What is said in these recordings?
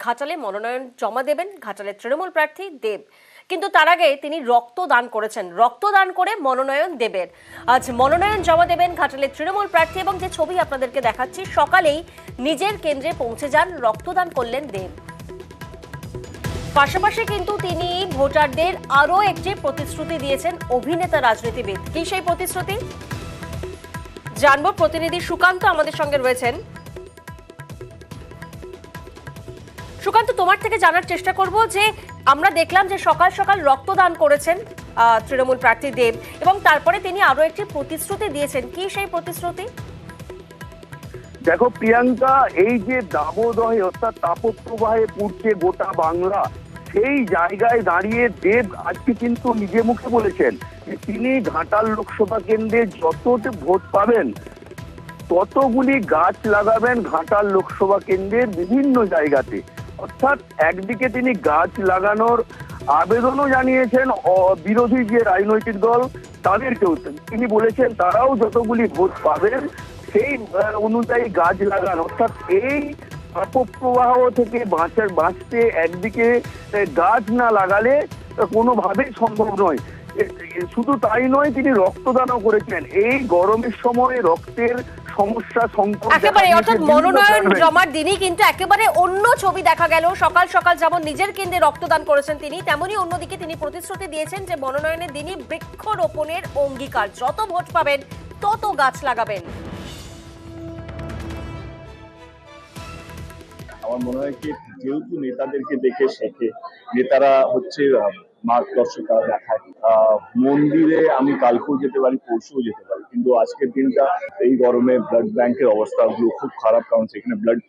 ঘাটালে মনোনয়ন জমা দেবেন ঘাটালের তৃণমূল প্রার্থী দেব, কিন্তু তার আগে তিনি রক্তদান করেছেন। রক্তদান করে মনোনয়ন দেবেন। আজ মনোনয়ন জমা দেবেন ঘাটালের তৃণমূল প্রার্থী এবং যে ছবি আপনাদেরকে দেখাচ্ছি, সকালেই নিজের কেন্দ্রে পৌঁছে যান, রক্তদান করলেন দেব। পাশাপাশি কিন্তু তিনি ভোটারদের আরো একটি প্রতিশ্রুতি দিয়েছেন। অভিনেতা রাজনীতিবিদ, কি সেই প্রতিশ্রুতি জানবো। প্রতিনিধি সুকান্ত আমাদের সঙ্গে রয়েছেন। সুকান্ত, তোমার থেকে জানার চেষ্টা করব যে আমরা দেখলাম যে সকাল সকাল রক্তদান করেছেন তৃণমূল প্রার্থী দেব, এবং তারপরে তিনি আরো একটি প্রতিশ্রুতি দিয়েছেন। কি সেই প্রতিশ্রুতি? দেখো প্রিয়াঙ্কা, এই যে দাবদাহে অর্থাৎ তাপপ্রবাহে পুড়ছে গোটা বাংলা, সেই জায়গায় দাঁড়িয়ে দেব আজকে কিন্তু নিজে মুখে বলেছেন যে তিনি ঘাটাল লোকসভা কেন্দ্রে যত ভোট পাবেন ততগুলি গাছ লাগাবেন ঘাটাল লোকসভা কেন্দ্রের বিভিন্ন জায়গাতে। অর্থাৎ একদিকে তিনি গাছ লাগানোর আবেদনও জানিয়েছেন বিরোধী যে রাজনৈতিক দল তাদেরকেও। তিনি বলেছেন তারাও যতগুলি ভোট পাবেন সেই অনুযায়ী গাছ লাগান। অর্থাৎ এই তাপপ্রবাহ থেকে বাঁচতে একদিকে গাছ না লাগালে কোনোভাবেই সম্ভব নয়। শুধু তাই নয়, তিনি রক্তদানও করেছেন। এই গরমের সময় রক্তের সমস্যা সংকট একেবারে, অর্থাৎ মনোনয়ন জমার দিনই কিন্তু একেবারে অন্য ছবি দেখা গেল। সকাল সকাল যেমন নিজের কেন্দ্রে রক্তদান করেছেন তিনি, তেমনি অন্যদিকে তিনি প্রতিশ্রুতি দিয়েছেন যে মনোনয়নের দিনই বৃক্ষরোপণের অঙ্গীকার, যত ভোট পাবেন তত গাছ লাগাবেন। আমার মনে হয় কি, যেহেতু নেতাদেরকে দেখে শেখে, নেতারা হচ্ছে মার্গদর্শিকা দেখায়। মন্দিরে আমি কালকেও যেতে পারি, পরশুও যেতে পারি, কিন্তু আজকের দিনটা এই গরমে ব্লাড ব্যাংকের অবস্থাগুলো খুব খারাপ, কারণ সেখানে ব্লাড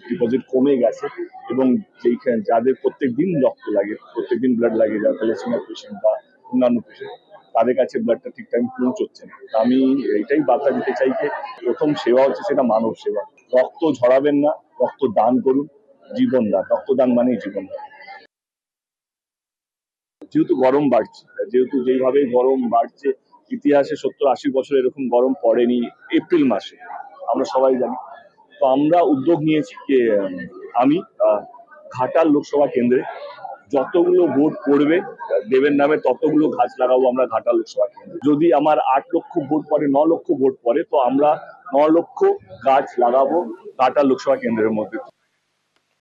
ডিপোজিট কমে গেছে এবং যেখানে যাদের প্রত্যেকদিন রক্ত লাগে, প্রত্যেকদিন ব্লাড লাগে, যারা থ্যালাসেমিয়া পেশেন্ট বা অন্যান্য পেশেন্ট, তাদের কাছে ব্লাডটা ঠিক টাইম পৌঁছচ্ছে না। আমি এটাই বার্তা দিতে চাই যে প্রথম সেবা হচ্ছে সেটা মানব সেবা। রক্ত ঝরাবেন না, রক্ত দান করুন, জীবন দান। রক্তদান মানেই জীবন দান। যেহেতু গরম বাড়ছে, যেহেতু যেইভাবে গরম বাড়ছে, ইতিহাসে 70-80 বছর এরকম গরম পড়েনি এপ্রিল মাসে, আমরা সবাই জানি। তো আমরা উদ্যোগ নিয়েছি যে আমি ঘাটাল লোকসভা কেন্দ্রে যতগুলো ভোট পড়বে দেবের নামে ততগুলো গাছ লাগাবো আমরা ঘাটাল লোকসভা কেন্দ্রে। যদি আমার 8 লক্ষ ভোট পড়ে, 9 লক্ষ ভোট পড়ে, তো আমরা 9 লক্ষ গাছ লাগাবো ঘাটাল লোকসভা কেন্দ্রের মধ্যে।